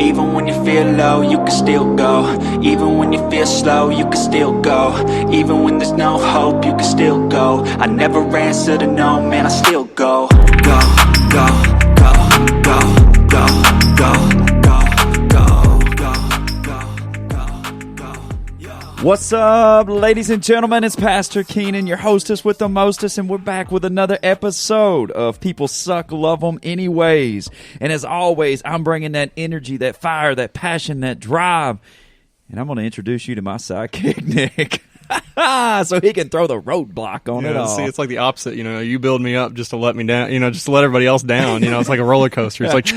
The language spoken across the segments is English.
Even when you feel low, you can still go. Even when you feel slow, you can still go. Even when there's no hope, you can still go. I never answer to no, man, I still go. Go, go, go, go, go, go. What's up, ladies and gentlemen? It's Pastor Keenan, your hostess with the mostest, and we're back with another episode of People Suck, Love Them Anyways. And as always, I'm bringing that energy, that fire, that passion, that drive. And I'm going to introduce you to my sidekick, Nick. So he can throw the roadblock on it all. See, it's like the opposite. You know, you build me up just to let me down. You know, just to let everybody else down. You know, it's like a roller coaster. It's like,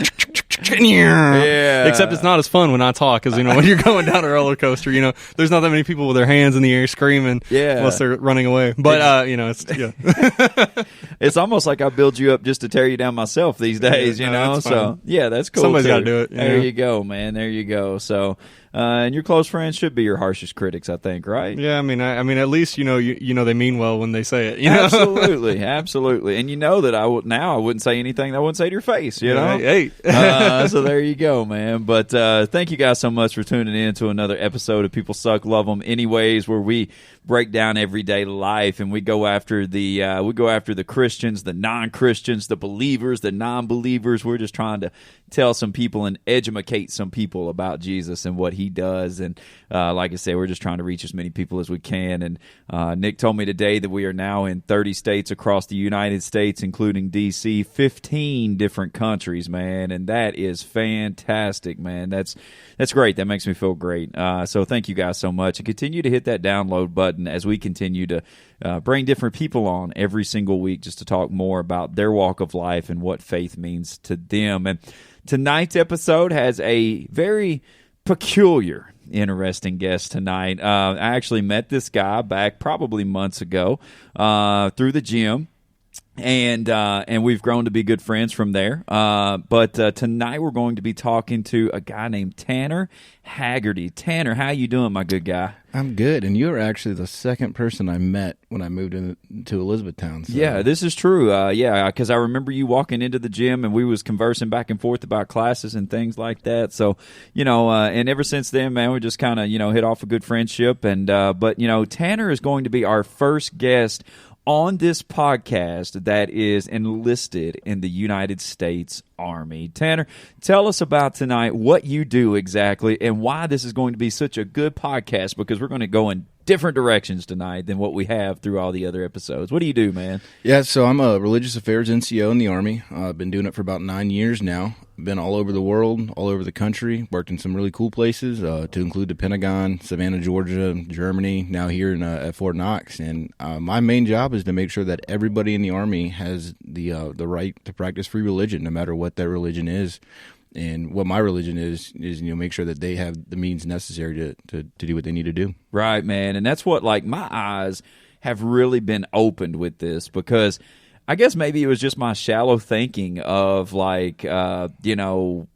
yeah. Except it's not as fun when I talk, because you know, when you're going down a roller coaster, you know, there's not that many people with their hands in the air screaming, unless they're running away. But you know, it's it's almost like I build you up just to tear you down myself these days. You know, so yeah, that's cool. Somebody's got to do it. There you go, man. There you go. So. And your close friends should be your harshest critics, I think, right? Yeah, I mean, at least you know they mean well when they say it. You know? Absolutely, absolutely. And you know that I wouldn't say anything that I wouldn't say to your face. You know, hey. So there you go, man. But thank you guys so much for tuning in to another episode of People Suck, Love Them Anyways, where we break down everyday life and we go after the Christians, the non-Christians, the believers, the non-believers. We're just trying to tell some people and educate some people about Jesus and what he does. And like I said, we're just trying to reach as many people as we can. And Nick told me today that we are now in 30 states across the United States, including D.C., 15 different countries, man. And that is fantastic, man. That's great. That makes me feel great. So thank you guys so much. And continue to hit that download button as we continue to bring different people on every single week just to talk more about their walk of life and what faith means to them. And tonight's episode has a very peculiar, interesting guest tonight. I actually met this guy back probably months ago through the gym. And we've grown to be good friends from there. But tonight we're going to be talking to a guy named Tanner Hagerty. Tanner, how you doing, my good guy? I'm good, and you're actually the second person I met when I moved into Elizabethtown. So. Yeah, this is true. Because I remember you walking into the gym, and we was conversing back and forth about classes and things like that. So, you know, and ever since then, man, we just kind of, you know, hit off a good friendship. And but, you know, Tanner is going to be our first guest on this podcast that is enlisted in the United States Army. Tanner, tell us about tonight, what you do exactly, and why this is going to be such a good podcast, because we're going to go in different directions tonight than what we have through all the other episodes. What do you do, man? Yeah, so I'm a Religious Affairs NCO in the Army. I've been doing it for about 9 years now. Been all over the world, all over the country, worked in some really cool places, to include the Pentagon, Savannah, Georgia, Germany, now here at Fort Knox. And my main job is to make sure that everybody in the Army has the right to practice free religion, no matter what their religion is. And what my religion is you know, make sure that they have the means necessary to do what they need to do. Right, man. And that's what, like, my eyes have really been opened with this, because I guess maybe it was just my shallow thinking of, like, you know,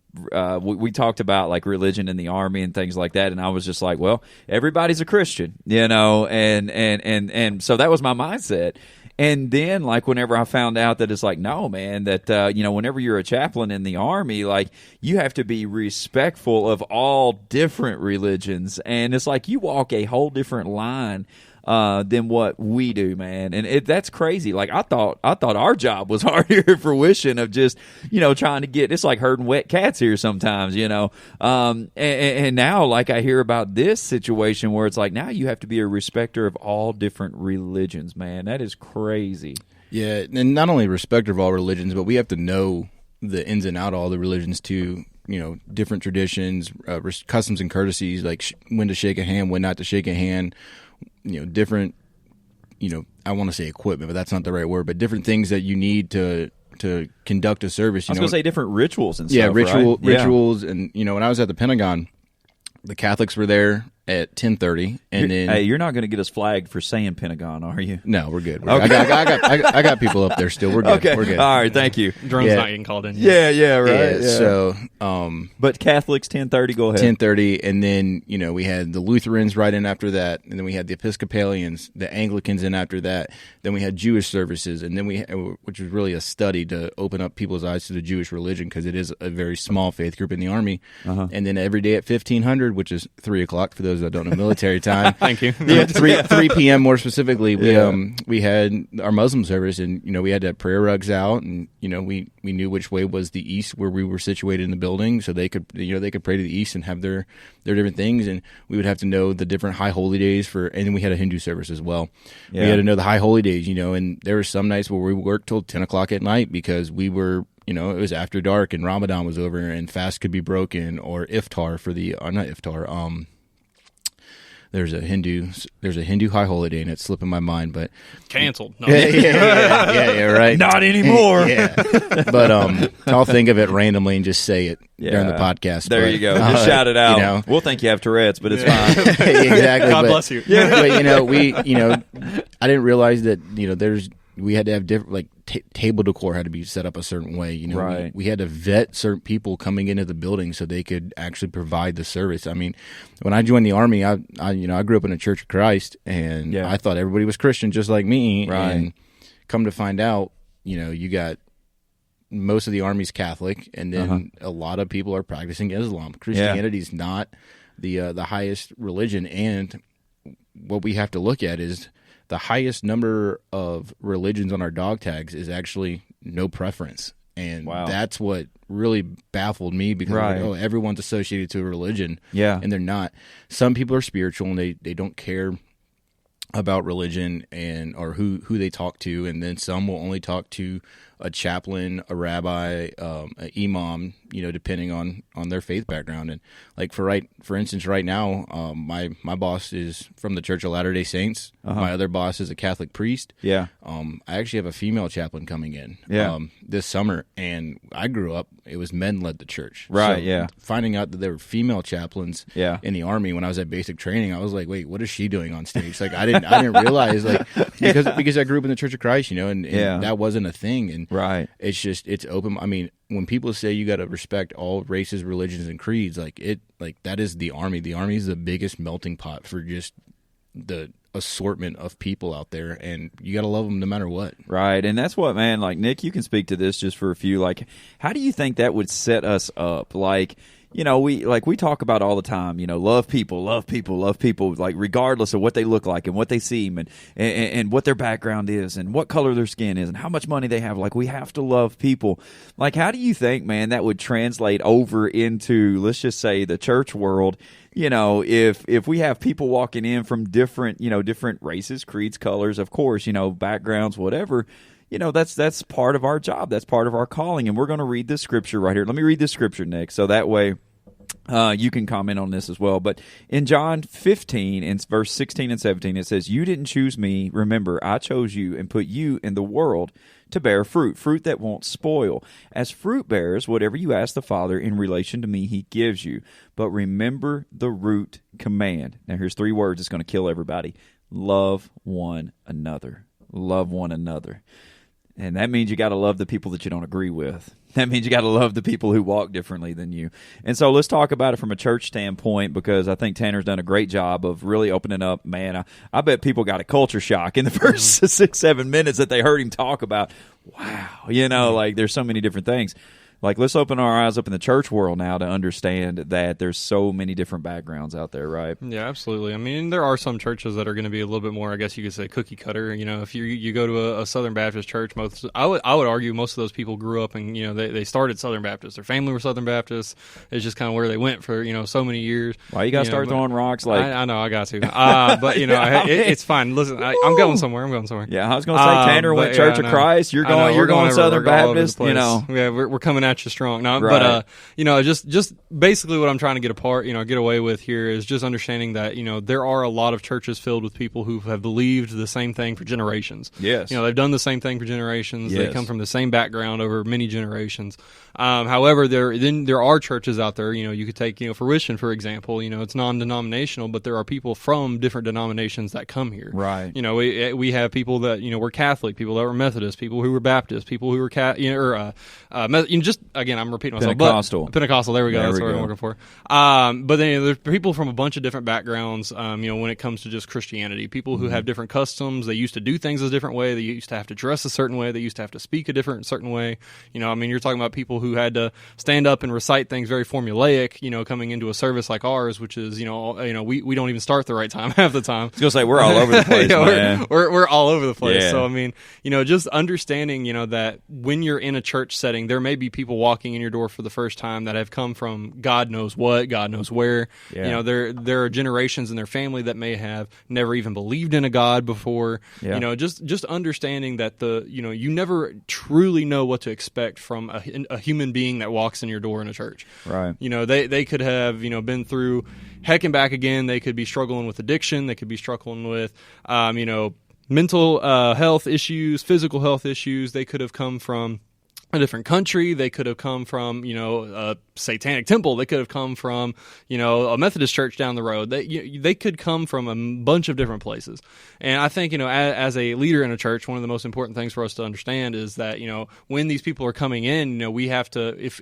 we talked about, like, religion in the Army and things like that, and I was just like, well, everybody's a Christian, you know, and so that was my mindset. And then, like, whenever I found out that it's like, no, man, that, you know, whenever you're a chaplain in the Army, like, you have to be respectful of all different religions. And it's like you walk a whole different line than what we do, man. And that's crazy. Like, I thought our job was harder fruition of just, you know, trying to get, it's like herding wet cats here sometimes, you know. And now, like, I hear about this situation where it's like, now you have to be a respecter of all different religions, man. That is crazy. Yeah, and not only respecter of all religions, but we have to know the ins and outs of all the religions too. You know, different traditions, customs and courtesies, like when to shake a hand, when not to shake a hand. You know, different, you know, I want to say equipment, but that's not the right word, but different things that you need to conduct a service. I was going to say different rituals and stuff, right? Rituals. And, you know, when I was at the Pentagon, the Catholics were there at 10:30, and then hey, you're not going to get us flagged for saying Pentagon, are you? No, we're good. Okay. I got people up there still. We're good. Okay, we're good. all right, thank you. Drone's not getting called in yet. Yeah, right. Yeah. So, but Catholics 10:30. Go ahead. 10:30, and then we had the Lutherans right in after that, and then we had the Episcopalians, the Anglicans in after that. Then we had Jewish services, and then which was really a study to open up people's eyes to the Jewish religion because it is a very small faith group in the Army. And then every day at 1500, which is 3 o'clock for those that don't know military time. Thank you. 3 p.m. more specifically. We had our Muslim service, and we had to have prayer rugs out, and we knew which way was the east where we were situated in the building, so they could they could pray to the east and have their different things, and we would have to know the different high holy days and then we had a Hindu service as well. We had to know the high holy days, and there were some nights where we worked till 10 o'clock at night because we were. It was after dark and Ramadan was over and fast could be broken, or iftar not iftar. There's a Hindu high holiday, and it's slipping my mind, but canceled. No. Yeah, right. Not anymore. Yeah, but I'll think of it randomly and just say it during the podcast. There you go. Just shout it out. We'll think you have Tourette's, but it's fine. Exactly. God bless you. But I didn't realize that we had to have different table decor had to be set up a certain way. Right. We had to vet certain people coming into the building so they could actually provide the service. I mean, when I joined the Army, I grew up in a Church of Christ, and I thought everybody was Christian just like me. Right. And come to find out, you got most of the Army's Catholic, and then a lot of people are practicing Islam. Christianity is not the highest religion, and what we have to look at is the highest number of religions on our dog tags is actually no preference. And that's what really baffled me because everyone's associated to a religion. Yeah. And they're not. Some people are spiritual and they don't care about religion or who they talk to, and then some will only talk to a chaplain, a rabbi, an imam, depending on their faith background. And for instance, right now, my boss is from the Church of Latter-day Saints. My other boss is a Catholic priest. Yeah. I actually have a female chaplain coming in this summer, and I grew up, it was men led the church. Right, so finding out that there were female chaplains in the Army when I was at basic training, I was like, wait, what is she doing on stage? I didn't realize, because I grew up in the Church of Christ, and that wasn't a thing. And it's open. I mean, when people say you got to respect all races, religions, and creeds, that is the Army. The Army is the biggest melting pot for just the assortment of people out there, and you got to love them no matter what. Right, and that's what, man, Nick, you can speak to this just for a few. How do you think that would set us up? We talk about all the time, love people, regardless of what they look like and what they seem and what their background is and what color their skin is and how much money they have. We have to love people. How do you think, man, that would translate over into, let's just say, the church world? If we have people walking in from different races, creeds, colors, of course, backgrounds, whatever. That's part of our job. That's part of our calling. And we're going to read this scripture right here. Let me read this scripture, Nick, so that way you can comment on this as well. But in John 15, in verse 16 and 17, it says, "You didn't choose me. Remember, I chose you and put you in the world to bear fruit that won't spoil. As fruit bearers, whatever you ask the Father in relation to me, he gives you. But remember the root command." Now, here's 3 words. It's going to kill everybody. Love one another. Love one another. And that means you got to love the people that you don't agree with. That means you got to love the people who walk differently than you. And so let's talk about it from a church standpoint, because I think Tanner's done a great job of really opening up. Man, I bet people got a culture shock in the first 6-7 minutes that they heard him talk about. Wow, there's so many different things. Let's open our eyes up in the church world now to understand that there's so many different backgrounds out there, right? Yeah, absolutely. I mean, there are some churches that are going to be a little bit more, I guess you could say, cookie cutter. If you go to a Southern Baptist church, I would argue most of those people grew up and, they started Southern Baptist. Their family were Southern Baptists. It's just kind of where they went for, so many years. Why you got to start throwing rocks? I know, I got to. But, it's fine. Listen, I'm going somewhere. Yeah, I was going to say, Tanner went Church of Christ. You're going Southern Baptist, Yeah, we're coming at you strong. No, Right. but just basically what I'm trying to get away with here is just understanding that there are a lot of churches filled with people who have believed the same thing for generations. Yes. They've done the same thing for generations. Yes. They come from the same background over many generations. However, there are churches out there. You could take Fruition for example. It's non-denominational, but there are people from different denominations that come here. Right. We have people that were Catholic, people that were Methodist, people who were Baptist, people who were just again, I'm repeating myself. Pentecostal. Pentecostal. There we go. There That's we what I'm go. looking for. But then there's people from a bunch of different backgrounds. When it comes to just Christianity, people who have different customs. They used to do things a different way. They used to have to dress a certain way. They used to have to speak a certain way. You're talking about people who had to stand up and recite things very formulaic. Coming into a service like ours, which is we don't even start the right time half the time. I was gonna say we're all over the place, man. We're all over the place. Yeah. So just understanding that when you're in a church setting, there may be people walking in your door for the first time that have come from God knows what, God knows where. Yeah. There are generations in their family that may have never even believed in a God before. Yeah. Just understanding that you never truly know what to expect from a human being that walks in your door in a church. Right. They could have been through heck and back again. They could be struggling with addiction. They could be struggling with mental health issues, physical health issues. They could have come from a different country. They could have come from, a satanic temple. They could have come from, a Methodist church down the road. They could come from a bunch of different places. And I think, as a leader in a church, one of the most important things for us to understand is that, when these people are coming in, we have to, if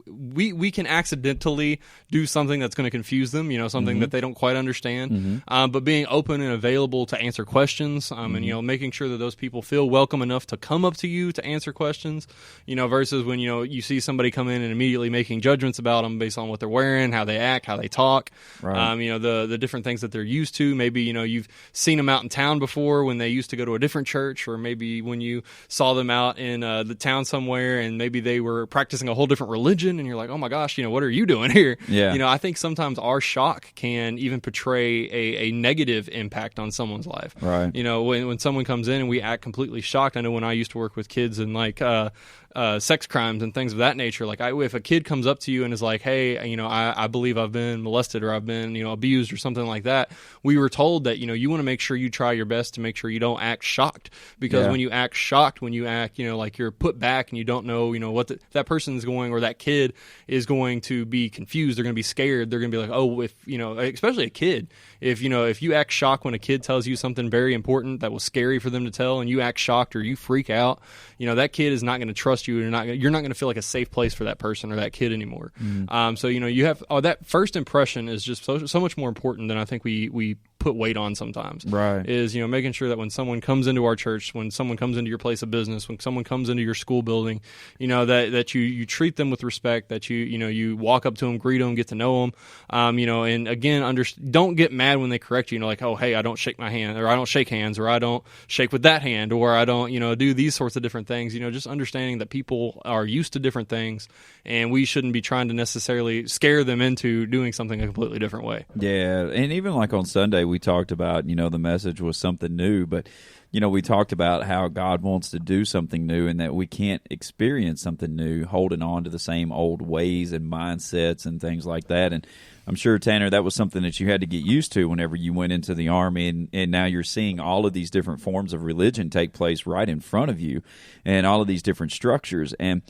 we can accidentally do something that's going to confuse them, something that they don't quite understand. But being open and available to answer questions, and making sure that those people feel welcome enough to come up to you to answer questions, versus when you see somebody come in and immediately making judgments about them based on what they're wearing, how they act, how they talk, Right. The different things that they're used to. Maybe you've seen them out in town before when they used to go to a different church, or maybe when you saw them out in the town somewhere and maybe they were practicing a whole different religion. And you're like, oh my gosh, what are you doing here? Yeah. I think sometimes our shock can even portray a negative impact on someone's life. Right. When someone comes in and we act completely shocked. I know when I used to work with kids and sex crimes and things of that nature. If a kid comes up to you and is like, hey, I believe I've been molested or I've been, abused or something like that, we were told that, you want to make sure you try your best to make sure you don't act shocked, because Yeah. when you act shocked, when you act, like you're put back and you don't know, what that person's going, or that kid is going to be confused. They're going to be scared. They're going to be like, oh, if, especially a kid, if you act shocked when a kid tells you something very important that was scary for them to tell, and you act shocked or you freak out, that kid is not going to trust you, and you're not going to feel like a safe place for that person or that kid anymore. So you have that first impression is just so much more important than I think we put weight on sometimes. Right. Is making sure that when someone comes into our church, when someone comes into your place of business, when someone comes into your school building, that you treat them with respect, that you walk up to them, greet them, get to know them, and again, don't get mad when they correct you. Like, oh, hey, I don't shake my hand, or I don't shake hands, or I don't shake with that hand, or I don't do these sorts of different things. Just understanding that people are used to different things, and we shouldn't be trying to necessarily scare them into doing something a completely different way. Yeah, and even like on Sunday, we talked about, the message was something new, but, we talked about how God wants to do something new, and that we can't experience something new holding on to the same old ways and mindsets and things like that. And I'm sure, Tanner, that was something that you had to get used to whenever you went into the Army, and now you're seeing all of these different forms of religion take place right in front of you, and all of these different structures. And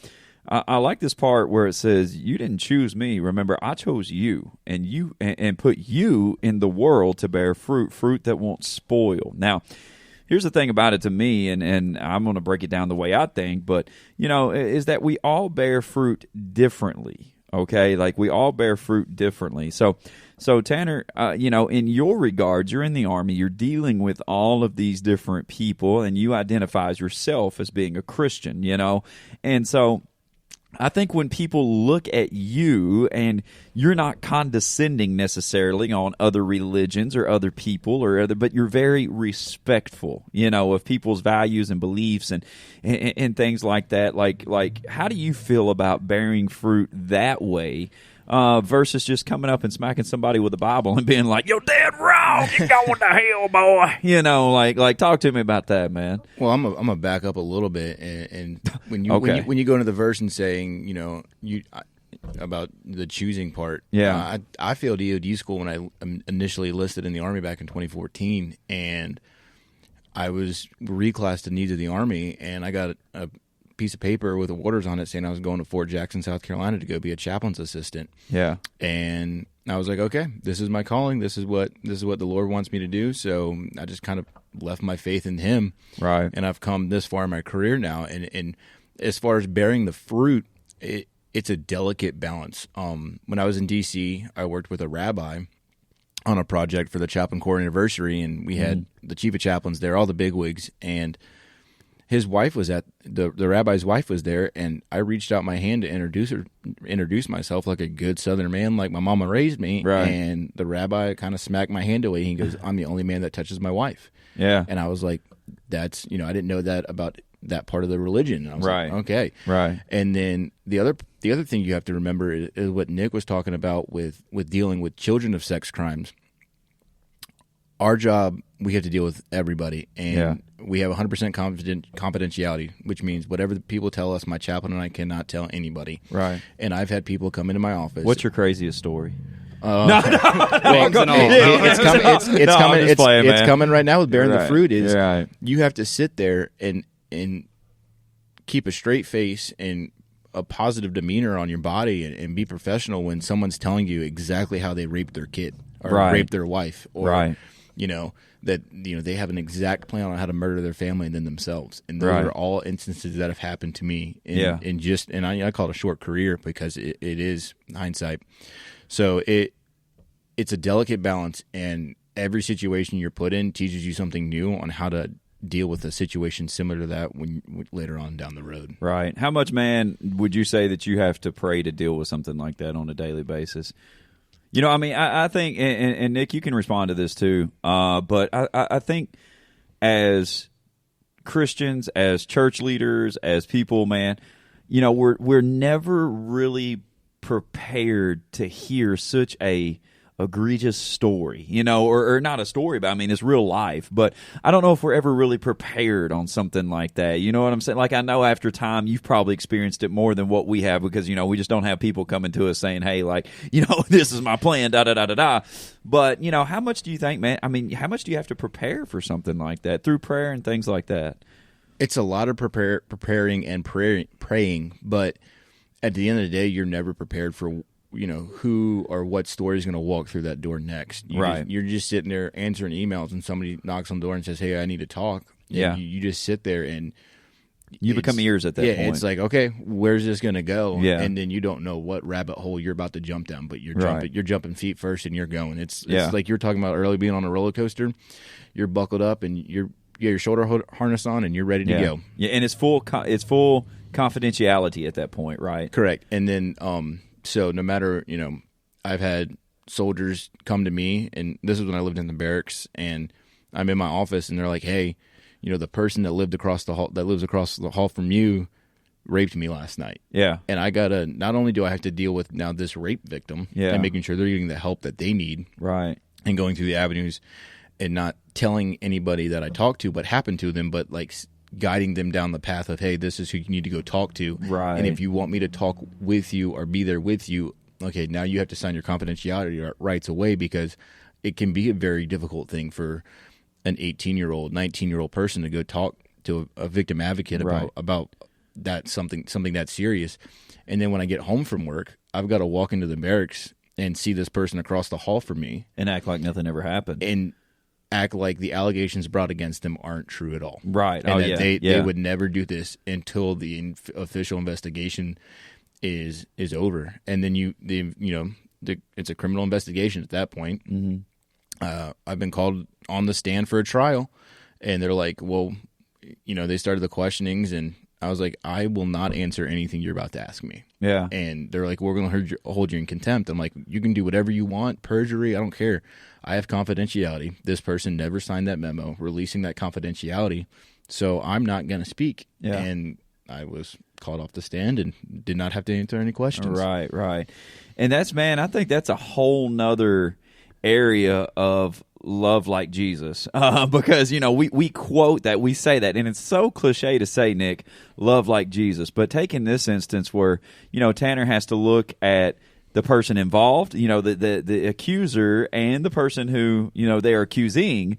I like this part where it says, you didn't choose me. Remember, I chose you and put you in the world to bear fruit that won't spoil. Now, here's the thing about it to me, and I'm going to break it down the way I think, but, is that we all bear fruit differently, okay? Like, we all bear fruit differently. So Tanner, in your regards, you're in the Army, you're dealing with all of these different people, and you identify as yourself as being a Christian, and so I think when people look at you, and you're not condescending necessarily on other religions or other people but you're very respectful, of people's values and beliefs and things like that. Like how do you feel about bearing fruit that way versus just coming up and smacking somebody with a Bible and being like, "You're dead wrong. You're going to hell, boy." You know, like talk to me about that, man. Well, I'm gonna back up a little bit, and when you Okay. when you go into the verse and saying, about the choosing part, I failed EOD school when I initially enlisted in the Army back in 2014, and I was reclassed to needs of the Army, and I got a piece of paper with orders on it saying I was going to Fort Jackson, South Carolina to go be a chaplain's assistant. Yeah. And I was like, okay, this is my calling. This is what the Lord wants me to do. So I just kind of left my faith in Him. Right. And I've come this far in my career now. And as far as bearing the fruit, it's a delicate balance. When I was in D.C., I worked with a rabbi on a project for the Chaplain Corps anniversary, and we had the chief of chaplains there, all the bigwigs, and his wife was at the rabbi's wife was there, and I reached out my hand to introduce myself like a good Southern man, like my mama raised me. Right. And the rabbi kind of smacked my hand away. He goes, "I'm the only man that touches my wife." Yeah. And I was like, "That's I didn't know that about that part of the religion." And I was like, "Okay." Right. And then the other thing you have to remember is what Nick was talking about with dealing with children of sex crimes. Our job, we have to deal with everybody, and we have 100% confidentiality, which means whatever the people tell us, my chaplain and I cannot tell anybody. Right. And I've had people come into my office. What's your craziest story? Well, it's coming right now with bearing the fruit. You have to sit there and keep a straight face and a positive demeanor on your body and be professional when someone's telling you exactly how they raped their kid or raped their wife, or that they have an exact plan on how to murder their family and then themselves. And those are all instances that have happened to me in I call it a short career because it is hindsight. So it's a delicate balance, and every situation you're put in teaches you something new on how to deal with a situation similar to that when later on down the road. Right. How much, man, would you say that you have to pray to deal with something like that on a daily basis? I mean, I think, and Nick, you can respond to this too, but I think as Christians, as church leaders, as people, man, we're never really prepared to hear such a egregious story, or not a story, but I mean, it's real life. But I don't know if we're ever really prepared on something like that. You know what I'm saying? Like, I know after time, you've probably experienced it more than what we have because, we just don't have people coming to us saying, "Hey, like, this is my plan, da, da, da, da, da." But, how much do you think, man? I mean, how much do you have to prepare for something like that through prayer and things like that? It's a lot of preparing and praying, but at the end of the day, you're never prepared for who or what story is going to walk through that door next. You're just sitting there answering emails, and somebody knocks on the door and says, "Hey, I need to talk." Yeah. You just sit there and you become ears at that point. It's like, okay, where's this going to go? Yeah. And then you don't know what rabbit hole you're about to jump down, but you're jumping feet first and you're going. It's like you're talking about early being on a roller coaster. You're buckled up and you get your shoulder harness on and you're ready to go. Yeah, and it's full confidentiality at that point, right? Correct. And then so no matter, I've had soldiers come to me, and this is when I lived in the barracks, and I'm in my office, and they're like, "Hey, the person that lives across the hall from you raped me last night." Yeah. And I gotta, not only do I have to deal with now this rape victim and making sure they're getting the help that they need, right, and going through the avenues and not telling anybody that I talked to what happened to them, but like guiding them down the path of, "Hey, this is who you need to go talk to. Right. And if you want me to talk with you or be there with you, okay, now you have to sign your confidentiality rights away," because it can be a very difficult thing for an 18-year-old, 19-year-old person to go talk to a victim advocate about that something that's serious. And then when I get home from work, I've got to walk into the barracks and see this person across the hall from me and act like nothing ever happened. And act like the allegations brought against them aren't true at all. Right. And they would never do this until the official investigation is over. And then it's a criminal investigation at that point. Mm-hmm. I've been called on the stand for a trial, and they're like, "Well, they started the questionings," and I was like, "I will not answer anything you're about to ask me." Yeah. And they're like, "We're going to hold you in contempt." I'm like, "You can do whatever you want, perjury, I don't care. I have confidentiality. This person never signed that memo releasing that confidentiality, so I'm not going to speak." Yeah. And I was called off the stand and did not have to answer any questions. Right. And that's, man, I think that's a whole nother area of love like Jesus, because we quote that, we say that, and it's so cliche to say, Nick, love like Jesus. But taking this instance where Tanner has to look at the person involved, the accuser, and the person who they are accusing,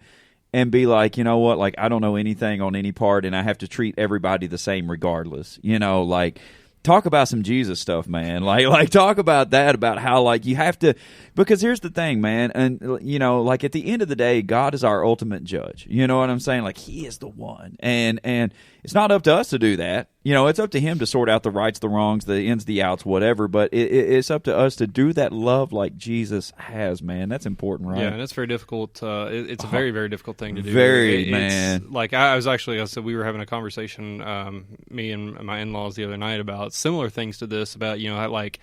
and be like, you know what, like, I don't know anything on any part, and I have to treat everybody the same regardless. Like, talk about some Jesus stuff, man. Like talk about that, about how, like, you have to, because here's the thing, man, and like, at the end of the day, God is our ultimate judge. You know what I'm saying? Like, He is the one, and it's not up to us to do that. It's up to Him to sort out the rights, the wrongs, the ins, the outs, whatever. But it's up to us to do that love like Jesus has, man. That's important, right? Yeah, and it's very difficult. It's a very, very difficult thing to do. Man. Like, I said, we were having a conversation, me and my in-laws the other night, about similar things to this, about, like,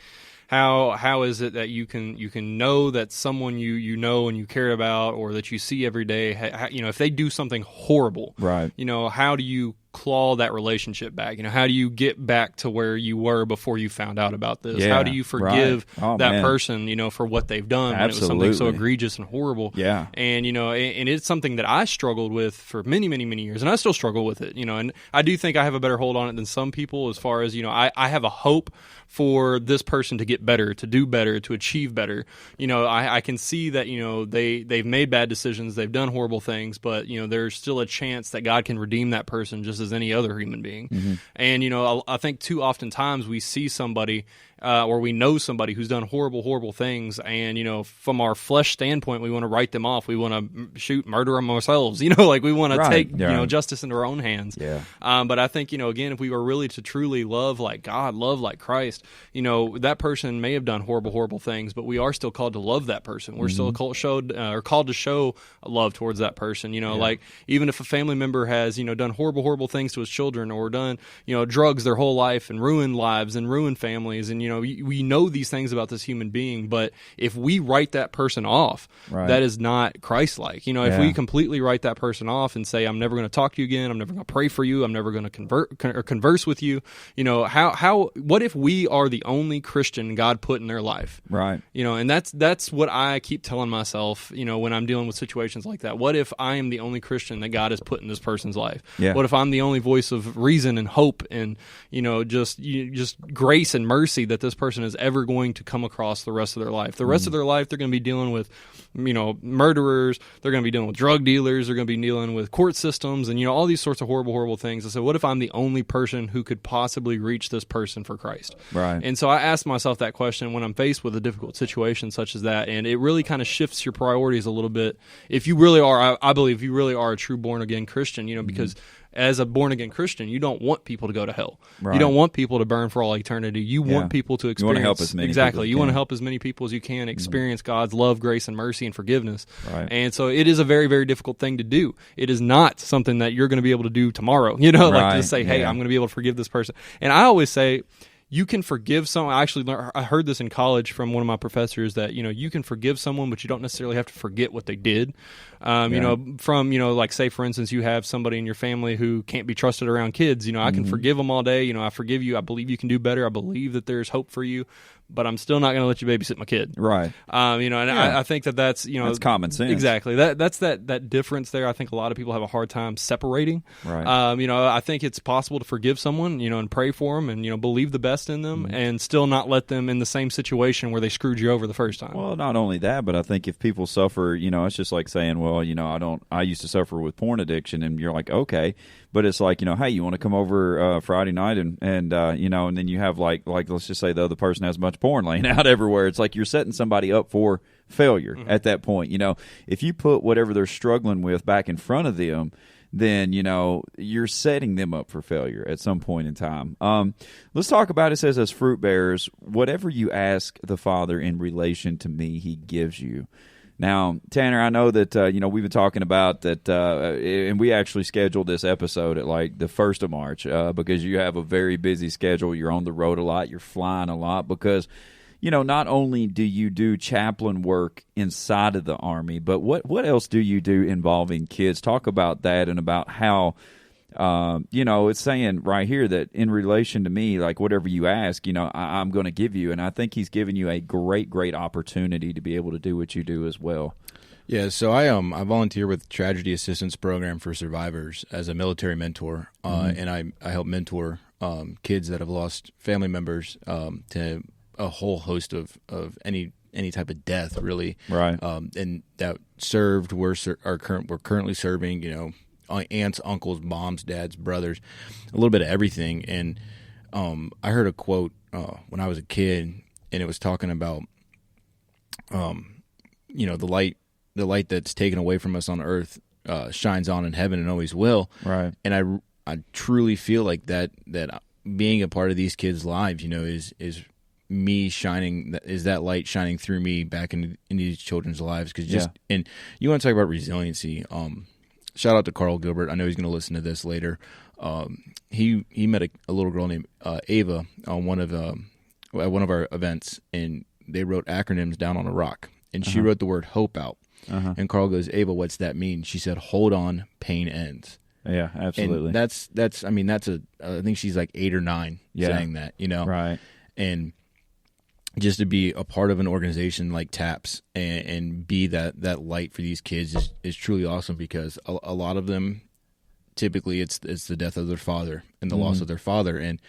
how is it that you can know that someone you know and you care about, or that you see every day, if they do something horrible, right? How do you claw that relationship back? How do you get back to where you were before you found out about this? Yeah, how do you forgive that man. person, for what they've done when Absolutely. it was something so egregious and horrible? Yeah. And, and it's something that I struggled with for many, many, many years, and I still struggle with it, and I do think I have a better hold on it than some people, as far as, I have a hope for this person to get better, to do better, to achieve better. I can see that, they've made bad decisions, they've done horrible things, but, there's still a chance that God can redeem that person just as any other human being. Mm-hmm. And, I think too often times we see somebody or we know somebody who's done horrible, horrible things, and, from our flesh standpoint, we want to write them off. We want to murder them ourselves, like we want to take, justice into our own hands. Yeah. But I think, again, if we were really to truly love like God, love like Christ, that person may have done horrible, horrible things, but we are still called to love that person. We're still called to show love towards that person. Like, even if a family member has, done horrible, horrible things to his children, or done, drugs their whole life and ruined lives and ruined families, and, we know these things about this human being, but if we write that person off, that is not Christ-like. If we completely write that person off and say, I'm never going to talk to you again, I'm never going to pray for you, I'm never going to converse with you, what if we are the only Christian God put in their life? Right. And that's what I keep telling myself, when I'm dealing with situations like that. What if I am the only Christian that God has put in this person's life? Yeah. What if I'm the only voice of reason and hope and, just grace and mercy that this person is ever going to come across the rest of their life? The rest of their life, they're going to be dealing with, murderers, they're going to be dealing with drug dealers, they're going to be dealing with court systems, and, all these sorts of horrible, horrible things. And so what if I'm the only person who could possibly reach this person for Christ? Right. And so I ask myself that question when I'm faced with a difficult situation such as that, and it really kind of shifts your priorities a little bit. If you really are, I believe you really are a true born-again Christian, because as a born-again Christian, you don't want people to go to hell. Right. You don't want people to burn for all eternity. You want people to experience... You want to help as many people as you want to can. help as many people as you can experience God's love, grace, and mercy and forgiveness. Right. And so it is a very, very difficult thing to do. It is not something that you're going to be able to do tomorrow. Like to say, hey, I'm going to be able to forgive this person. And I always say... You can forgive someone. I heard this in college from one of my professors that, you can forgive someone, but you don't necessarily have to forget what they did. Like, say, for instance, you have somebody in your family who can't be trusted around kids. I can forgive them all day. I forgive you. I believe you can do better. I believe that there's hope for you. But I'm still not going to let you babysit my kid. Right. I think that's that's common sense. Exactly. That's that difference there. I think a lot of people have a hard time separating. Right. I think it's possible to forgive someone, and pray for them, and believe the best in them, and still not let them in the same situation where they screwed you over the first time. Well, not only that, but I think if people suffer, it's just like saying, well, I used to suffer with porn addiction, and you're like, okay. But it's like, hey, you want to come over Friday night and and then you have like let's just say the other person has a bunch of porn laying out everywhere. It's like you're setting somebody up for failure at that point. If you put whatever they're struggling with back in front of them, then, you're setting them up for failure at some point in time. Let's talk about, it says, as fruit bearers, whatever you ask the Father in relation to me, He gives you. Now, Tanner, I know that, we've been talking about that, and we actually scheduled this episode at like the 1st of March because you have a very busy schedule. You're on the road a lot. You're flying a lot because, not only do you do chaplain work inside of the Army, but what else do you do involving kids? Talk about that and about how it's saying right here that in relation to me, like whatever you ask, I'm going to give you. And I think he's given you a great, great opportunity to be able to do what you do as well. Yeah, so I volunteer with Tragedy Assistance Program for Survivors as a military mentor, and I help mentor kids that have lost family members to a whole host of any type of death, really. Right. And that served, we're currently serving, aunts, uncles, moms, dads, brothers, a little bit of everything. And I heard a quote when I was a kid, and it was talking about, the light that's taken away from us on earth shines on in heaven and always will. Right. And I truly feel like that being a part of these kids' lives, is me shining, is that light shining through me back into these children's lives. And you want to talk about resiliency. Shout out to Carl Gilbert. I know he's going to listen to this later. He met a little girl named Ava on one of our events, and they wrote acronyms down on a rock, and she wrote the word hope out. And Carl goes, Ava, what's that mean? She said, hold on, pain ends. Yeah, absolutely. And I think she's like 8 or 9 saying that, Right. And just to be a part of an organization like TAPS and be that light for these kids is truly awesome, because a lot of them, typically it's the death of their father and the loss of their father. And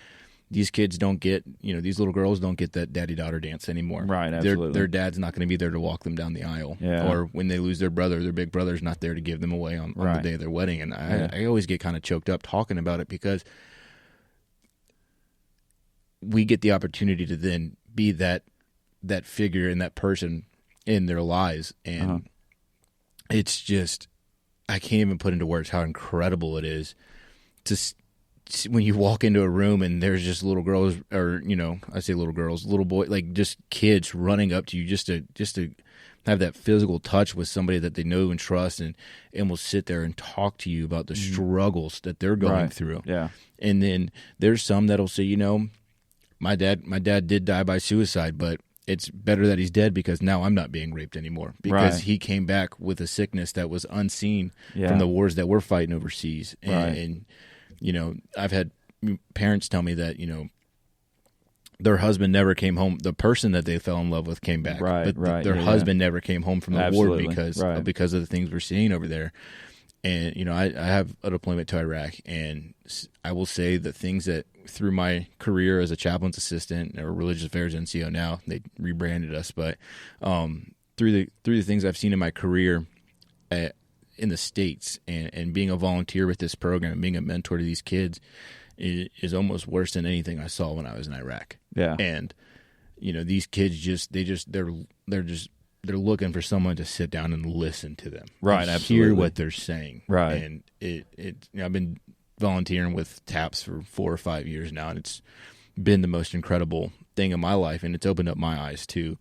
these kids don't get, these little girls don't get that daddy-daughter dance anymore. Right, absolutely. Their dad's not going to be there to walk them down the aisle. Yeah. Or when they lose their brother, their big brother's not there to give them away on the day of their wedding. And I always get kind of choked up talking about it, because we get the opportunity to then be that figure and that person in their lives. And it's just, I can't even put into words how incredible it is to when you walk into a room and there's just little girls, or I say little girls, little boys, like just kids running up to you just to have that physical touch with somebody that they know and trust, and will sit there and talk to you about the struggles that they're going through. Yeah. And then there's some that'll say, my dad did die by suicide, but it's better that he's dead, because now I'm not being raped anymore, because he came back with a sickness that was unseen from the wars that we're fighting overseas. And I've had parents tell me that, their husband never came home. The person that they fell in love with came back, but their husband never came home from the war because of the things we're seeing over there. And, I have a deployment to Iraq, and I will say the things that through my career as a chaplain's assistant, or Religious Affairs NCO now, they rebranded us, but through the things I've seen in my career in the States, and being a volunteer with this program and being a mentor to these kids is almost worse than anything I saw when I was in Iraq. Yeah. And, these kids they're looking for someone to sit down and listen to them. Right, and absolutely. hear what they're saying. Right. And I've been volunteering with TAPS for 4 or 5 years now, and it's been the most incredible thing in my life, and it's opened up my eyes to,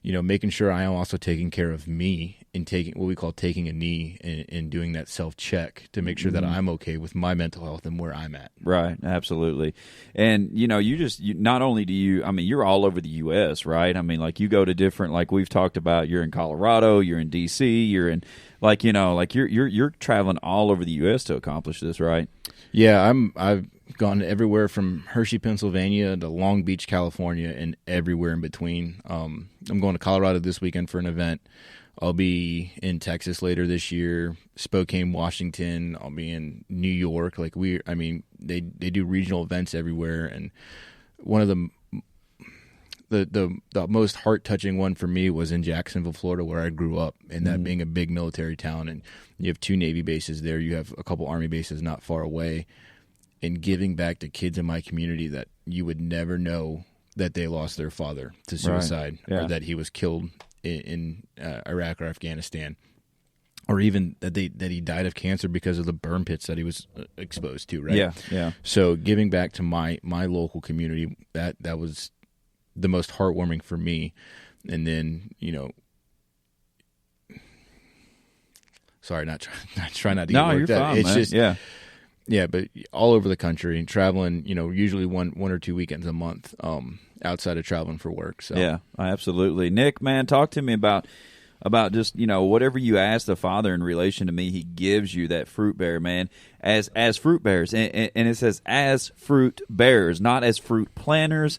making sure I am also taking care of me and taking what we call taking a knee and doing that self-check to make sure that I'm okay with my mental health and where I'm at. Right, absolutely. And, not only do you're all over the U.S., right? I mean, like you go to different, like we've talked about, you're in Colorado, you're in D.C., you're in, you're traveling all over the U.S. to accomplish this, right? Yeah, I've gone everywhere from Hershey, Pennsylvania to Long Beach, California, and everywhere in between. I'm going to Colorado this weekend for an event. I'll be in Texas later this year, Spokane, Washington. I'll be in New York. They do regional events everywhere. And one of the most heart-touching one for me was in Jacksonville, Florida, where I grew up, and that being a big military town. And you have 2 Navy bases there. You have a couple Army bases not far away. And giving back to kids in my community that you would never know that they lost their father to suicide, or that he was killed in Iraq or Afghanistan, or even that he died of cancer because of the burn pits that he was exposed to, right? Yeah. So giving back to my local community, that was the most heartwarming for me. And then, sorry, not trying not to get no, worked you're up. fine, It's man. just yeah, but all over the country and traveling, usually one or 2 weekends a month, outside of traveling for work. So yeah, absolutely. Nick, man, talk to me about about just, whatever you ask the Father in relation to me, he gives you that fruit bearer, man, as fruit bearers. And it says as fruit bearers, not as fruit planters,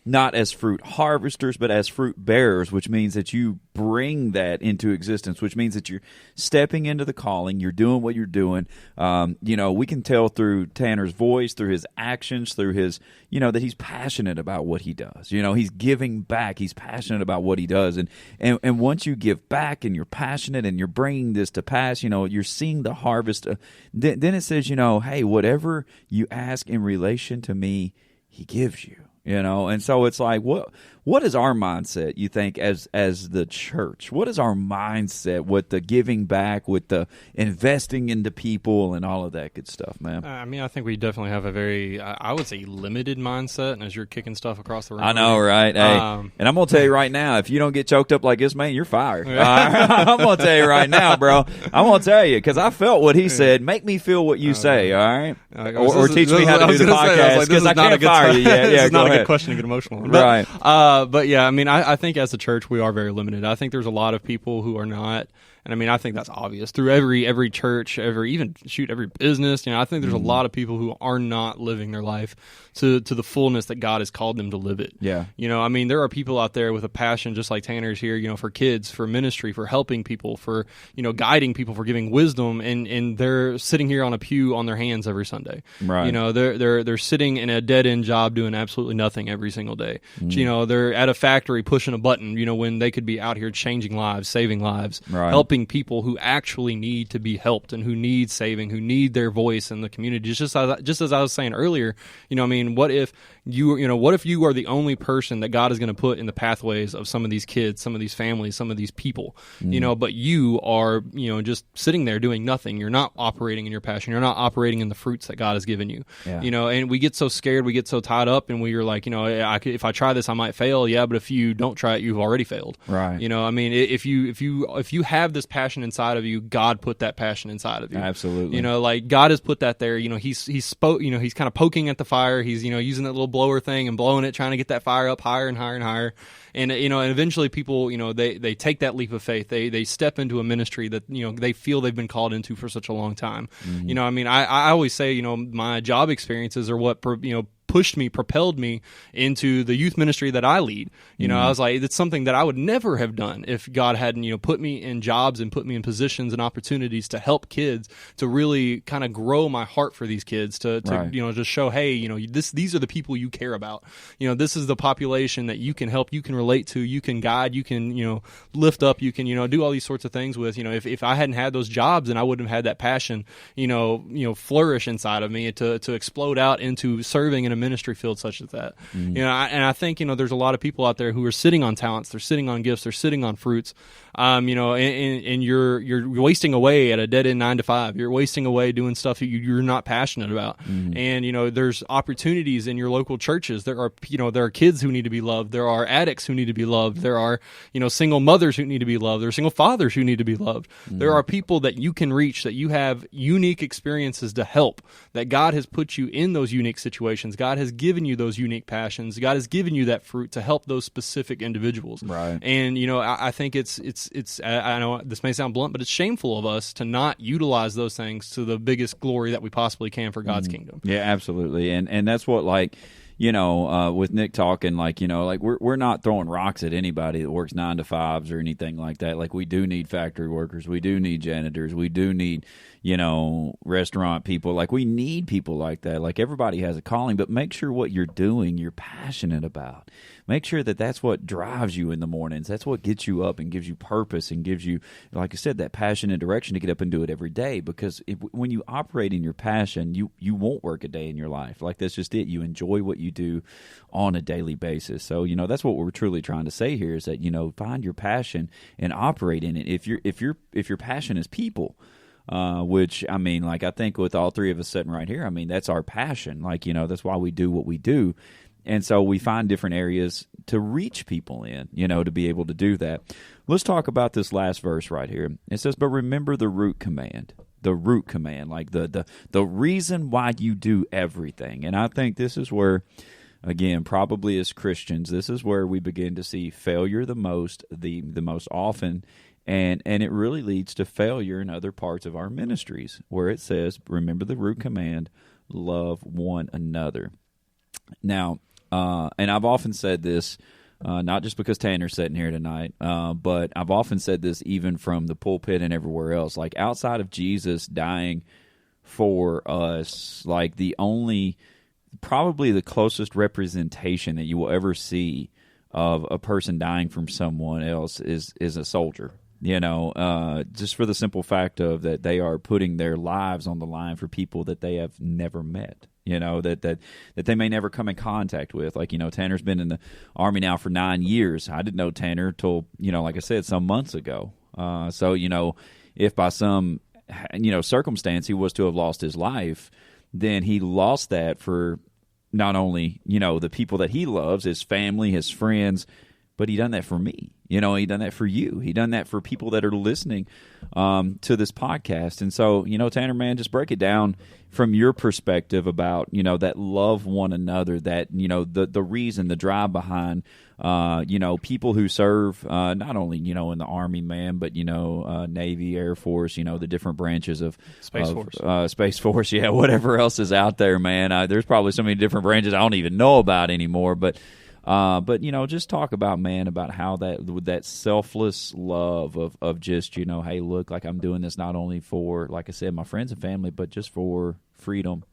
not as fruit harvesters, but as fruit bearers, which means that you bring that into existence, which means that you're stepping into the calling, you're doing what you're doing. We can tell through Tanner's voice, through his actions, through his, that he's passionate about what he does. He's giving back. He's passionate about what he does. And once you give back and you're passionate and you're bringing this to pass, you're seeing the harvest. Then it says, hey, whatever you ask in relation to me, he gives you. And so it's like, what is our mindset, you think, as the church? What is our mindset with the giving back, with the investing into people and all of that good stuff, man? I think we definitely have a very, I would say, limited mindset as you're kicking stuff across the room. I know, right? Hey, and I'm going to tell you right now, if you don't get choked up like this, man, you're fired. I'm going to tell you right now, bro. I'm going to tell you, because I felt what he said. Make me feel what you say, all right? Or teach me how to do the podcast, because I can't fire you yet. Yeah, go ahead. Good question to get emotional. Right. But yeah, I think as a church we are very limited. I think there's a lot of people who are not, and I think that's obvious through every church, every business. I think there's a lot of people who are not living their life to the fullness that God has called them to live it. Yeah. There are people out there with a passion just like Tanner's here, for kids, for ministry, for helping people, for, guiding people, for giving wisdom, and they're sitting here on a pew on their hands every Sunday. Right. They're sitting in a dead-end job doing absolutely nothing every single day. They're at a factory pushing a button, when they could be out here changing lives, saving lives, right. helping people who actually need to be helped and who need saving, who need their voice in the community. Just as I was saying earlier, what if you are the only person that God is going to put in the pathways of some of these kids, some of these families, some of these people, but you are, just sitting there doing nothing. You're not operating in your passion. You're not operating in the fruits that God has given you. Yeah. And we get so scared, we get so tied up, and we're like, if I try this, I might fail. Yeah, but if you don't try it, you've already failed. Right. If you have this passion inside of you, God put that passion inside of you. Absolutely. Like God has put that there. He's spoke. He's kind of poking at the fire. He's using that little blower thing and blowing it, trying to get that fire up higher and higher and higher. And and eventually people, they take that leap of faith. They step into a ministry that they feel they've been called into for such a long time. Mm-hmm. I always say my job experiences are what propelled me into the youth ministry that I lead. I was like, it's something that I would never have done if God hadn't, put me in jobs and put me in positions and opportunities to help kids, to really kind of grow my heart for these kids, to right. Just show, hey, these are the people you care about. This is the population that you can help, you can relate to, you can guide, you can, lift up, you can, do all these sorts of things with. If I hadn't had those jobs, then I wouldn't have had that passion, flourish inside of me to explode out into serving in a ministry field such as that. Mm-hmm. And I think there's a lot of people out there who are sitting on talents, they're sitting on gifts, they're sitting on fruits, and you're wasting away at a dead end 9 to 5. You're wasting away doing stuff you're not passionate about. Mm-hmm. And there's opportunities in your local churches. There are kids who need to be loved. There are addicts who need to be loved. There are single mothers who need to be loved. There are single fathers who need to be loved. Mm-hmm. There are people that you can reach, that you have unique experiences to help, that God has put you in those unique situations. God has given you those unique passions. God has given you that fruit to help those specific individuals. Right. And I think it's I know this may sound blunt, but it's shameful of us to not utilize those things to the biggest glory that we possibly can for God's kingdom. Yeah, absolutely. And that's what, like, with Nick talking, like, we're not throwing rocks at anybody that works 9 to 5s or anything like that. Like, we do need factory workers. We do need janitors. We do need, restaurant people. Like, we need people like that. Like, everybody has a calling, but make sure what you're doing, you're passionate about. Make sure that that's what drives you in the mornings. That's what gets you up and gives you purpose and gives you, like I said, that passion and direction to get up and do it every day. Because when you operate in your passion, you won't work a day in your life. Like, that's just it. You enjoy what you do on a daily basis. So, that's what we're truly trying to say here is that, find your passion and operate in it. If your passion is people, which, I think with all three of us sitting right here, that's our passion. Like, that's why we do what we do. And so we find different areas to reach people in, to be able to do that. Let's talk about this last verse right here. It says, but remember the root command, like the reason why you do everything. And I think this is where, again, probably as Christians, this is where we begin to see failure the most often. And it really leads to failure in other parts of our ministries, where it says, remember the root command, love one another. Now, and I've often said this, not just because Tanner's sitting here tonight, but I've often said this even from the pulpit and everywhere else. Like, outside of Jesus dying for us, like probably the closest representation that you will ever see of a person dying from someone else is a soldier. Just for the simple fact of that they are putting their lives on the line for people that they have never met. That they may never come in contact with. Like, Tanner's been in the Army now for 9 years. I didn't know Tanner till, like I said, some months ago. So, if by some, circumstance he was to have lost his life, then he lost that for not only, the people that he loves, his family, his friends, but he done that for me. He done that for you. He done that for people that are listening to this podcast. And so, Tanner, man, just break it down from your perspective about, that love one another, that, the reason, the drive behind, people who serve not only, in the Army, man, but, Navy, Air Force, the different branches of Space Force, yeah, whatever else is out there, man. There's probably so many different branches I don't even know about anymore, but just talk about, man, about how that selfless love of just, hey, look, like I'm doing this not only for, like I said, my friends and family, but just for freedom,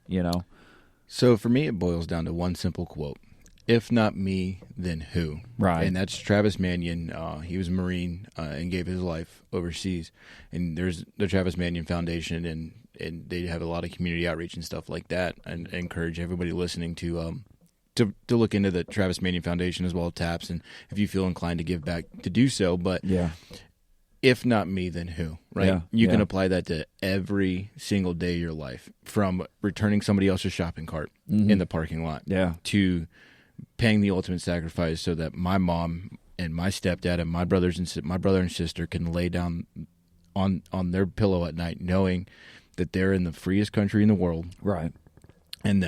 So for me, it boils down to one simple quote: "If not me, then who?" Right. And that's Travis Manion. He was a Marine and gave his life overseas. And there's the Travis Manion Foundation, and they have a lot of community outreach and stuff like that. And I encourage everybody listening to look into the Travis Manion Foundation as well as TAPS, and if you feel inclined to give back, to do so. But if not me, then who? Right? Yeah, you can apply that to every single day of your life, from returning somebody else's shopping cart in the parking lot to paying the ultimate sacrifice so that my mom and my stepdad and my brother and sister can lay down on their pillow at night knowing that they're in the freest country in the world. Right. And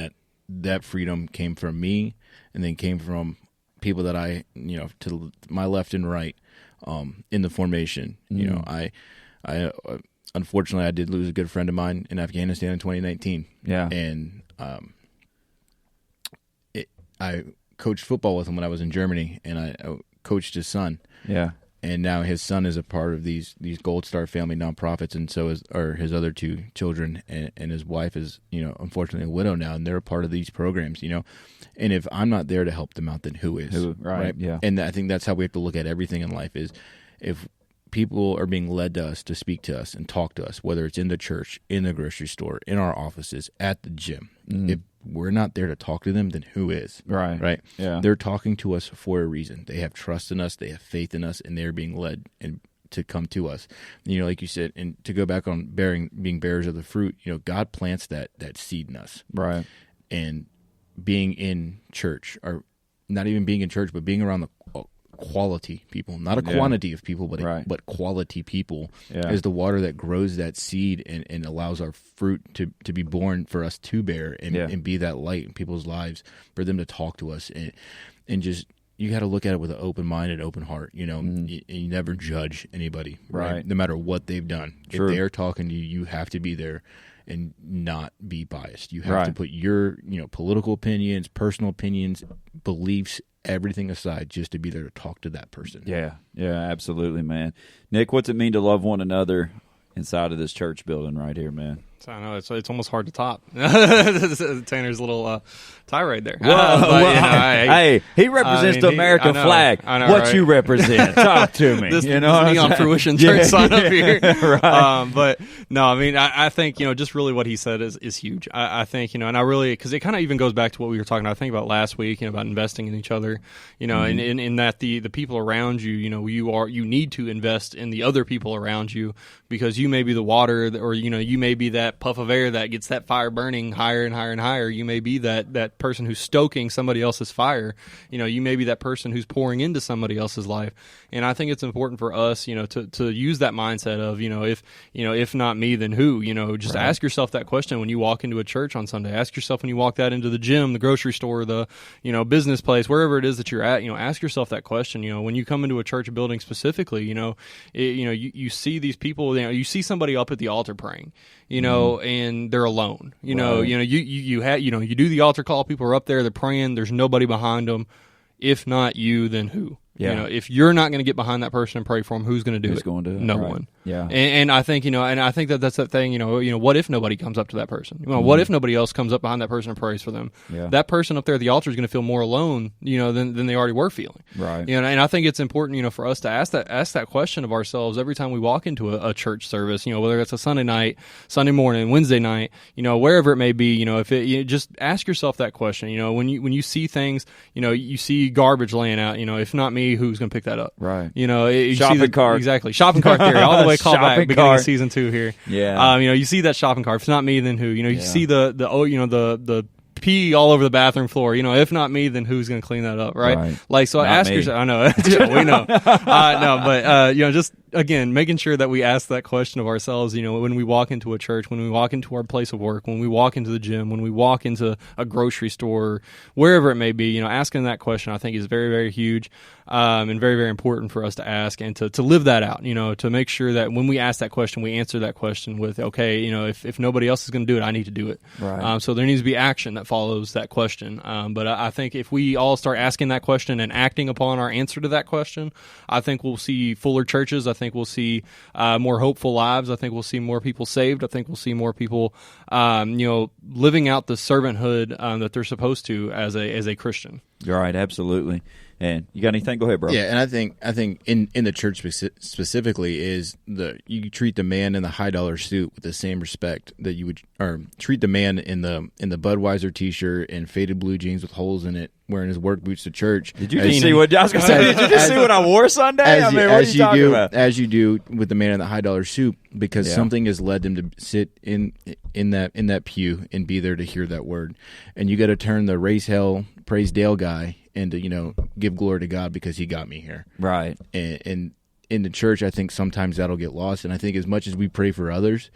that freedom came from me, and then came from people that I, to my left and right, in the formation. I unfortunately I did lose a good friend of mine in Afghanistan in 2019. Yeah. And I coached football with him when I was in Germany, and I coached his son. Yeah. And now his son is a part of these Gold Star family nonprofits, and so are his other two children, and his wife is, unfortunately a widow now, and they're a part of these programs, And if I'm not there to help them out, then who is? Right? Yeah. And I think that's how we have to look at everything in life, is if people are being led to us to speak to us and talk to us, whether it's in the church, in the grocery store, in our offices, at the gym, if we're not there to talk to them, then who is? Right? Yeah. They're talking to us for a reason. They have trust in us, they have faith in us, and they're being led and to come to us. Like you said, and to go back on being bearers of the fruit, God plants that seed in us. Right. And being in church, or not even being in church, but being around the quality people, not a quantity of people, but quality people, is the water that grows that seed and allows our fruit to be born for us to bear and be that light in people's lives, for them to talk to us, and just, you got to look at it with an open mind and open heart. You never judge anybody, right? No matter what they've done. True. If they're talking to you, you have to be there and not be biased. You have to put your political opinions, personal opinions, beliefs, everything aside, just to be there to talk to that person. Yeah, absolutely, man. Nick, what's it mean to love one another inside of this church building right here, man? I know it's almost hard to top Tanner's little tirade there. Hey, he represents the American flag. I know, what right? you represent? Talk to me. This Neon Fruition Church sign up here. Right. But no, I think just really what he said is huge. I think and I really, because it kind of even goes back to what we were talking about. I think about last week, about investing in each other. And in that the people around you, you need to invest in the other people around you, because you may be the water, or you may be that that puff of air that gets that fire burning higher and higher and higher. You may be that person who's stoking somebody else's fire. You may be that person who's pouring into somebody else's life. And I think it's important for us, to use that mindset of, if not me, then who? Just ask yourself that question when you walk into a church on Sunday. Ask yourself when you walk out into the gym, the grocery store, the business place, wherever it is that you're at. Ask yourself that question. When you come into a church building specifically, you see these people. You see somebody up at the altar praying, and they're alone. You do the altar call. People are up there. They're praying. There's nobody behind them. If not you, then who? Yeah. If you're not going to get behind that person and pray for them, who's going to do it? Who's going to do it? No Right. one. Yeah. And I think, that's that thing, what if nobody comes up to that person? What if nobody else comes up behind that person and prays for them? Yeah. That person up there at the altar is going to feel more alone, than they already were feeling. Right. And I think it's important, for us to ask that question of ourselves every time we walk into a church service, whether it's a Sunday night, Sunday morning, Wednesday night, wherever it may be, just ask yourself that question. When you see things, you see garbage laying out, if not me, who's going to pick that up? Right. Shopping cart. Exactly. Shopping cart theory. All the way call back. Shopping Beginning cart. of season 2 here. Yeah. You see that shopping cart. If it's not me, then who? You see the pee all over the bathroom floor. If not me, then who's going to clean that up? Right. Like, so Not ask me. yourself. I know. We know. No, but just again, making sure that we ask that question of ourselves. When we walk into a church, when we walk into our place of work, when we walk into the gym, when we walk into a grocery store, wherever it may be. Asking that question, I think, is very, very huge. And very, very important for us to ask and to live that out, to make sure that when we ask that question, we answer that question with, okay, if nobody else is going to do it, I need to do it. Right. So there needs to be action that follows that question. But I think if we all start asking that question and acting upon our answer to that question, I think we'll see fuller churches. I think we'll see more hopeful lives. I think we'll see more people saved. I think we'll see more people, living out the servanthood that they're supposed to as a Christian. You're right. Absolutely. And you got anything? Go ahead, bro. Yeah, and I think in the church specifically is you treat the man in the $high suit with the same respect that you would, or treat the man in the Budweiser T-shirt and faded blue jeans with holes in it, wearing his work boots to church. Did you just see what I was going to say? Did you just see what I wore Sunday? What are you talking about? As you do with the man in the $high suit, because something has led them to sit in that pew and be there to hear that word, and you got to turn the raise hell, praise Dale guy into give glory to God because he got me here. Right. And in the church, I think sometimes that'll get lost. And I think as much as we pray for others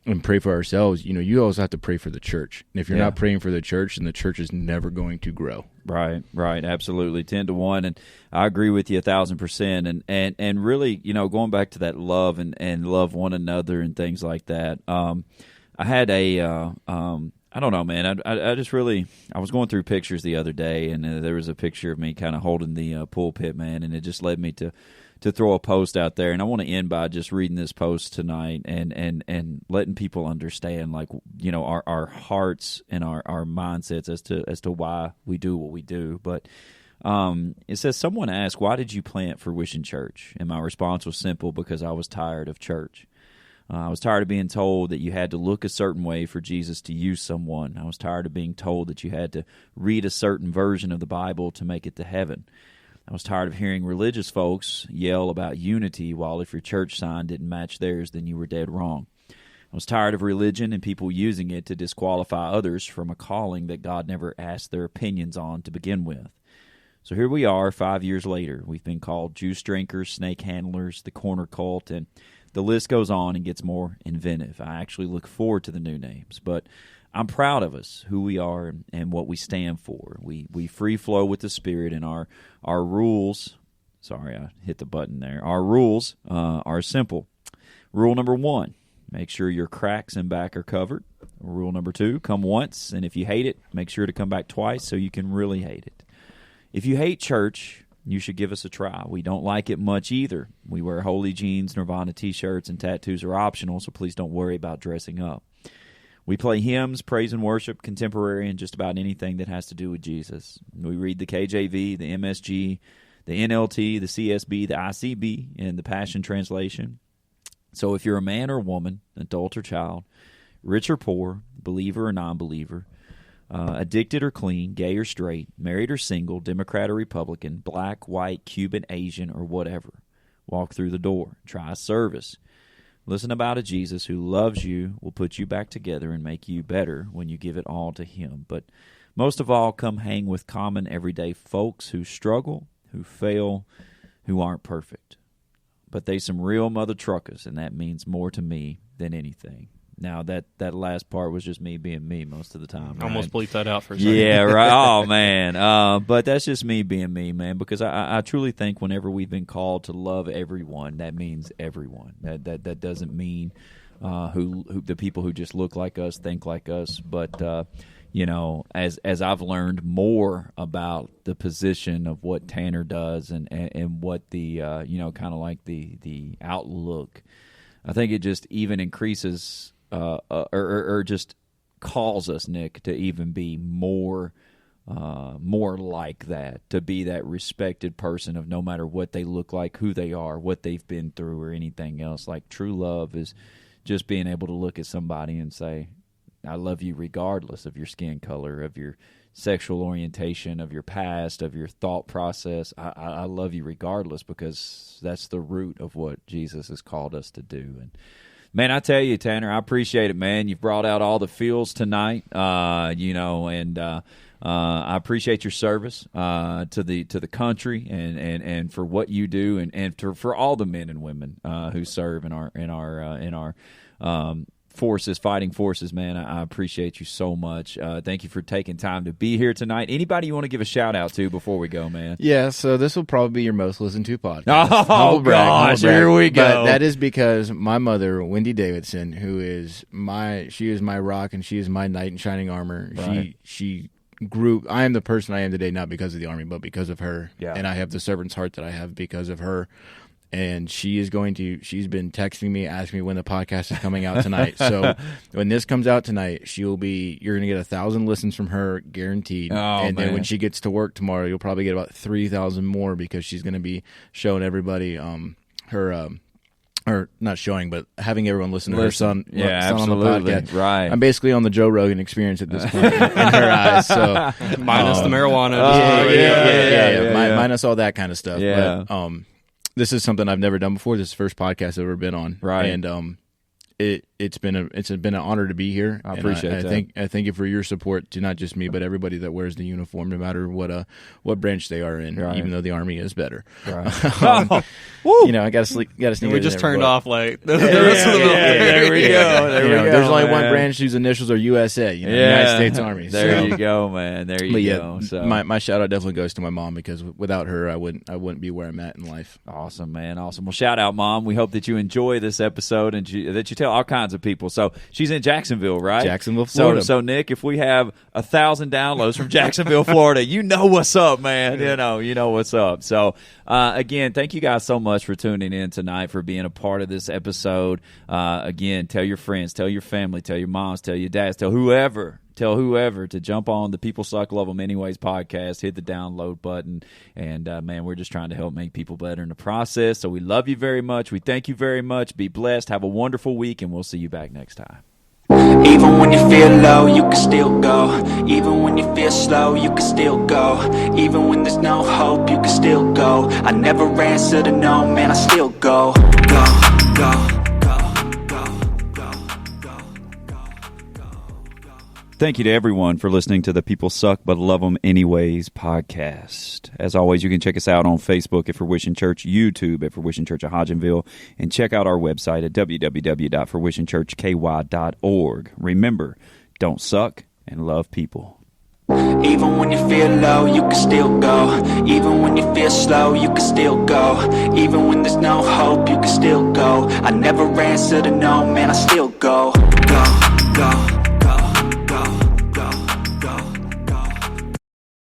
and pray for ourselves, you always have to pray for the church. And if you're not praying for the church, then the church is never going to grow. Right, absolutely, 10-1, and I agree with you 1,000%. And really, going back to that love and love one another and things like that. I had I don't know, man. I just really, I was going through pictures the other day, and there was a picture of me kind of holding the pulpit, man, and it just led me to throw a post out there. And I want to end by just reading this post tonight and letting people understand, like, our hearts and our mindsets as to why we do what we do. But it says, someone asked, why did you plant Fruition Church? And my response was simple: because I was tired of church. I was tired of being told that you had to look a certain way for Jesus to use someone. I was tired of being told that you had to read a certain version of the Bible to make it to heaven. I was tired of hearing religious folks yell about unity while if your church sign didn't match theirs, then you were dead wrong. I was tired of religion and people using it to disqualify others from a calling that God never asked their opinions on to begin with. So here we are 5 years later. We've been called juice drinkers, snake handlers, the corner cult, and the list goes on and gets more inventive. I actually look forward to the new names, but I'm proud of us, who we are and what we stand for. We free flow with the Spirit, and our rules. Sorry, I hit the button there. Our rules are simple. Rule number 1: make sure your cracks and back are covered. Rule number 2: come once, and if you hate it, make sure to come back twice so you can really hate it. If you hate church, you should give us a try. We don't like it much either. We wear holy jeans, Nirvana T-shirts, and tattoos are optional, so please don't worry about dressing up. We play hymns, praise and worship, contemporary, and just about anything that has to do with Jesus. We read the KJV, the MSG, the NLT, the CSB, the ICB, and the Passion Translation. So if you're a man or woman, adult or child, rich or poor, believer or non-believer, addicted or clean, gay or straight, married or single, Democrat or Republican, black, white, Cuban, Asian, or whatever, walk through the door. Try a service. Listen about a Jesus who loves you, will put you back together, and make you better when you give it all to him. But most of all, come hang with common everyday folks who struggle, who fail, who aren't perfect. But they some real mother truckers, and that means more to me than anything. Now, that last part was just me being me most of the time. Right? Almost bleep that out for a second. Yeah, right. Oh, man. But that's just me being me, man, because I truly think whenever we've been called to love everyone, that means everyone. That doesn't mean who the people who just look like us, think like us. But, you know, as I've learned more about the position of what Tanner does and what the, you know, kind of like the outlook, I think it just even increases or just calls us, Nick, to even be more like that, to be that respected person of no matter what they look like, who they are, what they've been through, or anything else. Like, true love is just being able to look at somebody and say, I love you regardless of your skin color, of your sexual orientation, of your past, of your thought process. I love you regardless, because that's the root of what Jesus has called us to do. And man, I tell you, Tanner, I appreciate it, man. You've brought out all the feels tonight, you know, and I appreciate your service to the country and for what you do, and for all the men and women who serve in our fighting forces, man. I appreciate you so much. Thank you for taking time to be here tonight. Anybody you want to give a shout out to before we go, man? Yeah, so this will probably be your most listened to podcast. Oh, gosh, here we go. But that is because my mother, Wendy Davidson, she is my rock and she is my knight in shining armor. Right. She grew. I am the person I am today, not because of the Army, but because of her. Yeah. And I have the servant's heart that I have because of her. And she's been texting me, asking me when the podcast is coming out tonight. So when this comes out tonight, you're going to get 1,000 listens from her, guaranteed. Oh, and then man. when she gets to work tomorrow, you'll probably get about 3,000 more, because she's going to be showing everybody or not showing, but having everyone listen to her son, son on the podcast. Right. I'm basically on the Joe Rogan Experience at this point in her eyes. So Minus the marijuana. Yeah. Minus all that kind of stuff. Yeah. But this is something I've never done before. This is the first podcast I've ever been on. Right. And it's been an honor to be here. I appreciate that. I thank you for your support to not just me, but everybody that wears the uniform, no matter what branch they are in. Right. Even though the Army is better. Right. You know, I got to sneak. We just turned off like the Yeah, rest of the military. there we go. There we go. There's only one man. branch whose initials are USA. United States Army. There So- you go, man. There you But yeah, go. So my shout out definitely goes to my mom, because without her, I wouldn't be where I'm at in life. awesome, man. Awesome. Well, shout out, Mom. We hope that you enjoy this episode and that you tell all kinds of people. So she's in Jacksonville, right? Jacksonville, Florida. So Nick, if we have 1,000 downloads from Jacksonville, Florida, you know what's up, man. You know what's up. So again, thank you guys so much for tuning in tonight, for being a part of this episode. Again, tell your friends, tell your family, tell your moms, tell your dads, tell whoever to jump on the People Suck Love 'Em Anyways podcast, hit the download button, and man, we're just trying to help make people better in the process. So we love you very much. We thank you very much. Be blessed. Have a wonderful week, and we'll see you back next time. Even when you feel low, you can still go. Even when you feel slow, you can still go. Even when there's no hope, you can still go. I never answer to no, man, I still go. Go, go. Thank you to everyone for listening to the People Suck But Love 'Em Anyways podcast. As always, you can check us out on Facebook at Fruition Church, YouTube at Fruition Church of Hodgenville, and check out our website at www.fruitionchurchky.org. Remember, don't suck and love people. Even when you feel low, you can still go. Even when you feel slow, you can still go. Even when there's no hope, you can still go. I never answer to no, man, I still go.